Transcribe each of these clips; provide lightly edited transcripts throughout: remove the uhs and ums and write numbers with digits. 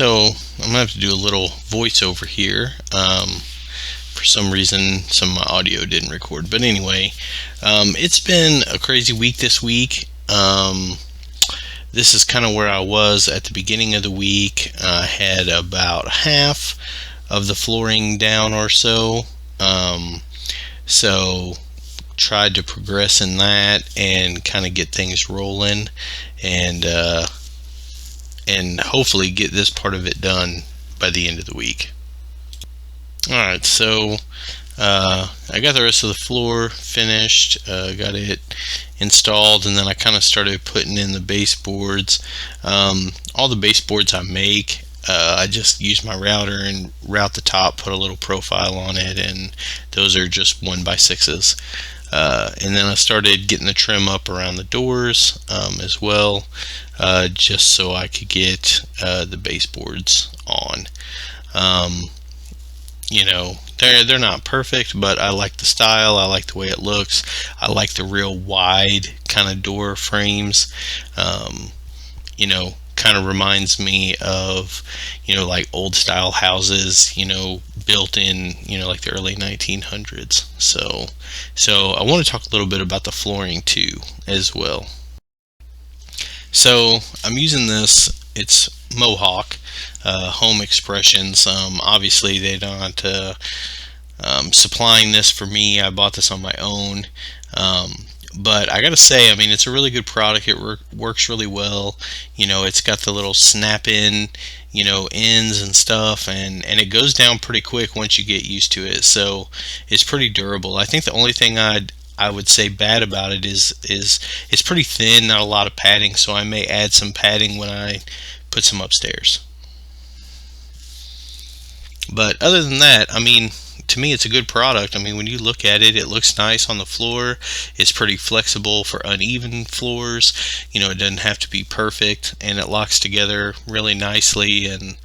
So I'm gonna have to do a little voiceover here. For some reason, some of my audio didn't record. But anyway, it's been a crazy week this week. This is kind of where I was at the beginning of the week. I had about half of the flooring down or so. So tried to progress in that and kind of get things rolling, and and hopefully get this part of it done by the end of the week. All right, so I got the rest of the floor finished, got it installed, and then I kind of started putting in the baseboards. All the baseboards I make, I just use my router and route the top, put a little profile on it, and those are just 1x6s. And then I started getting the trim up around the doors as well, just so I could get the baseboards on. They're not perfect, but I like the style. I like the way it looks. I like the real wide kind of door frames. Kind of reminds me of like old style houses, built in like the early 1900s. So I want to talk a little bit about the flooring too as well. So I'm using this. It's Mohawk Home Expressions. Obviously they don't supplying this for me. I bought this on my own. But I gotta say, I mean, it's a really good product. It works really well. It's got the little snap in, ends and stuff, and it goes down pretty quick once you get used to it. So it's pretty durable. I think the only thing I would say bad about it is it's pretty thin, not a lot of padding. So I may add some padding when I put some upstairs. But other than that, I mean, to me it's a good product. I mean, when you look at it, it looks nice on the floor. It's pretty flexible for uneven floors. It doesn't have to be perfect, and it locks together really nicely, and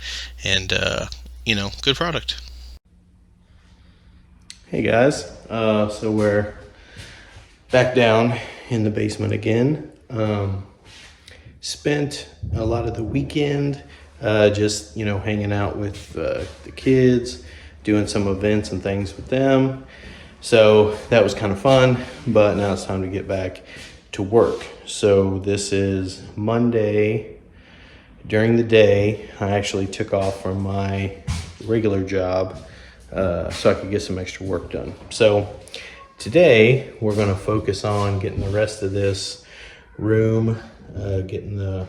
good product. Hey guys, so we're back down in the basement again. Spent a lot of the weekend just hanging out with the kids, doing some events and things with them. So that was kind of fun, but now it's time to get back to work. So this is Monday. During the day, I actually took off from my regular job so I could get some extra work done. So today we're going to focus on getting the rest of this room, getting the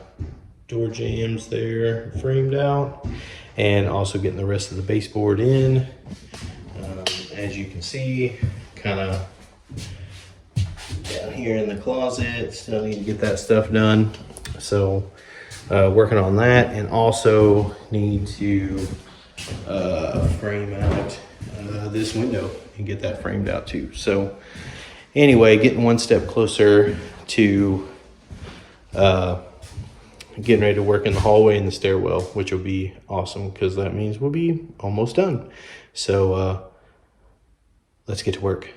door jambs there framed out, and also getting the rest of the baseboard in. As you can see, kind of down here in the closet, still need to get that stuff done. So working on that, and also need to frame out this window and get that framed out too. So anyway, getting one step closer to getting ready to work in the hallway and the stairwell, which will be awesome because that means we'll be almost done. So let's get to work.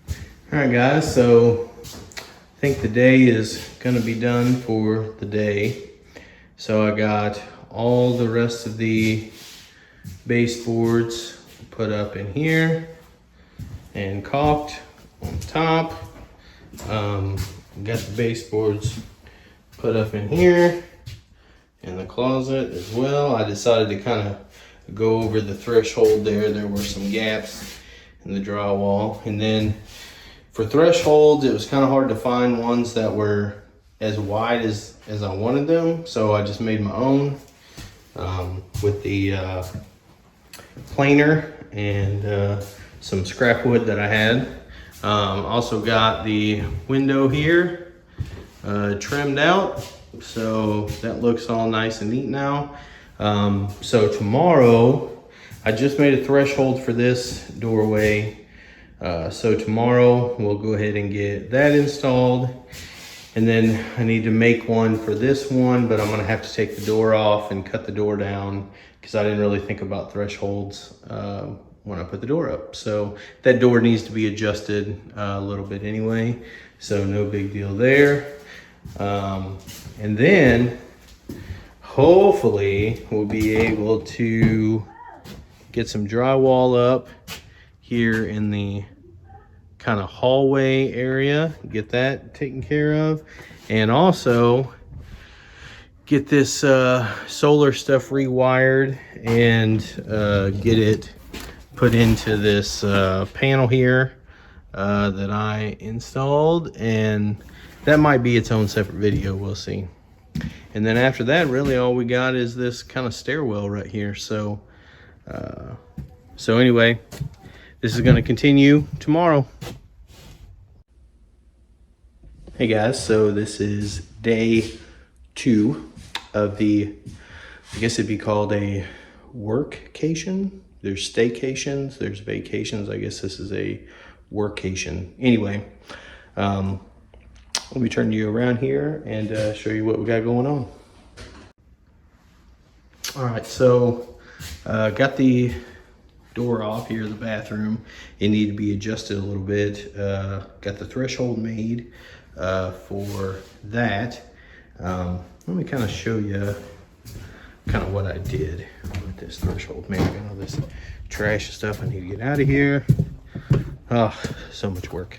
All right guys, so I think the day is gonna be done for the day. So I got all the rest of the baseboards put up in here and caulked on top. Got the baseboards put up in here in the closet as well. I decided to kind of go over the threshold there. There were some gaps in the drywall. And then for thresholds, it was kind of hard to find ones that were as wide as I wanted them. So I just made my own with the planer and some scrap wood that I had. Also got the window here trimmed out, so that looks all nice and neat now. So tomorrow, I just made a threshold for this doorway. So tomorrow we'll go ahead and get that installed, and then I need to make one for this one, but I'm gonna have to take the door off and cut the door down because I didn't really think about thresholds when I put the door up. So that door needs to be adjusted a little bit anyway, so no big deal there. And then hopefully we'll be able to get some drywall up here in the kind of hallway area, get that taken care of, and also get this solar stuff rewired and get it put into this panel here that I installed, and that might be its own separate video, we'll see. And then after that, really all we got is this kind of stairwell right here. So anyway, this is going to continue tomorrow. Hey guys, so this is day 2 of the, I guess it'd be called a work-cation. There's staycations, there's vacations. I guess this is a work-cation. Anyway, let me turn you around here and show you what we got going on. All right, so got the door off here, the bathroom. It needed to be adjusted a little bit. Got the threshold made for that. Let me kind of show you kind of what I did with this threshold. Man, I got all this trash and stuff I need to get out of here. Oh, so much work.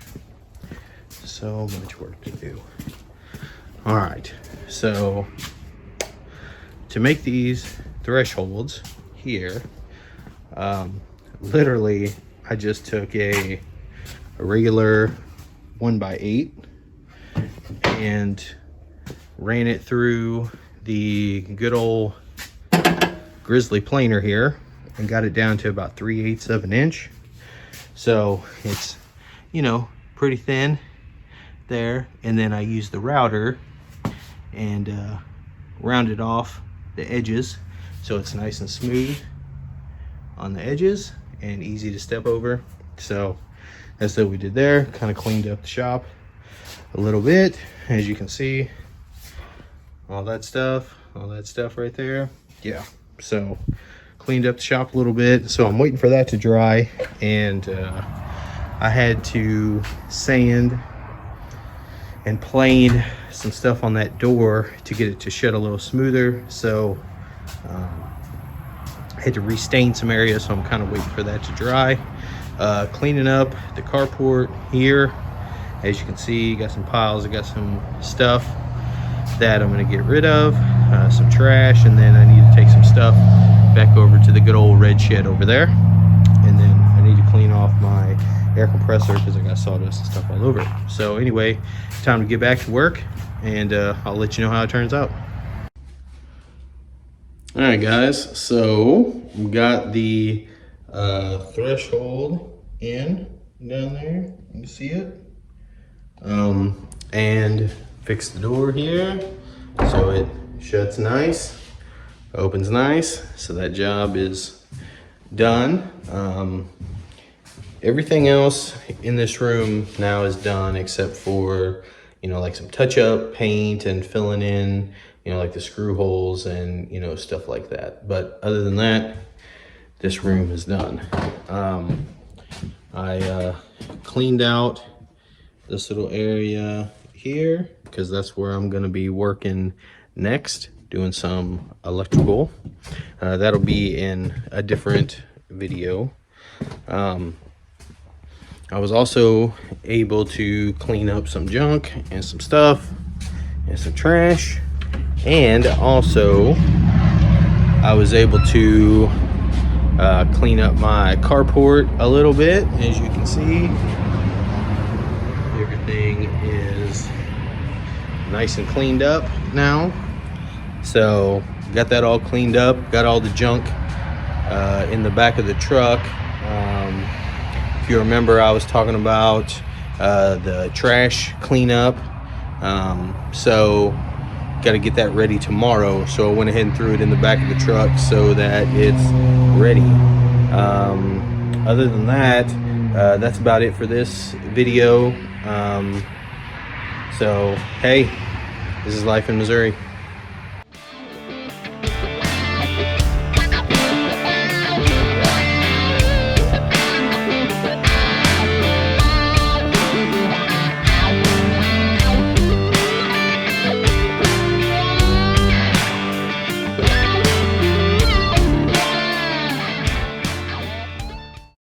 So much work to do. All right, so to make these thresholds here, literally I just took a regular 1x8 and ran it through the good old grizzly planer here and got it down to about 3/8 of an inch. So it's, you know, pretty thin there. And then I used the router and rounded off the edges so it's nice and smooth on the edges and easy to step over. So that's what we did there. Kind of cleaned up the shop a little bit, as you can see. All that stuff right there. Yeah, so cleaned up the shop a little bit. So I'm waiting for that to dry, and I had to sand and plane some stuff on that door to get it to shut a little smoother. So I had to restain some areas, so I'm kind of waiting for that to dry. Cleaning up the carport here. As you can see, got some piles, I got some stuff that I'm gonna get rid of, some trash, and then I need to take some stuff back over to the good old red shed over there. And then I need to clean off my air compressor because I got sawdust and stuff all over it. So anyway, time to get back to work, and I'll let you know how it turns out. All right guys, so we got the threshold in down there, you can see it, and fix the door here so it shuts nice, opens nice. So that job is done. Everything else in this room now is done except for, you know, like some touch up paint and filling in, you know, like the screw holes and, you know, stuff like that. But other than that, this room is done. I cleaned out this little area here because that's where I'm going to be working next, doing some electrical. That'll be in a different video. I was also able to clean up some junk and some stuff and some trash, and also I was able to clean up my carport a little bit. As you can see, everything is nice and cleaned up now. So got that all cleaned up, got all the junk in the back of the truck. If you remember, I was talking about the trash cleanup. So got to get that ready tomorrow. So I went ahead and threw it in the back of the truck so that it's ready. Other than that, that's about it for this video. So hey, this is life in Missouri.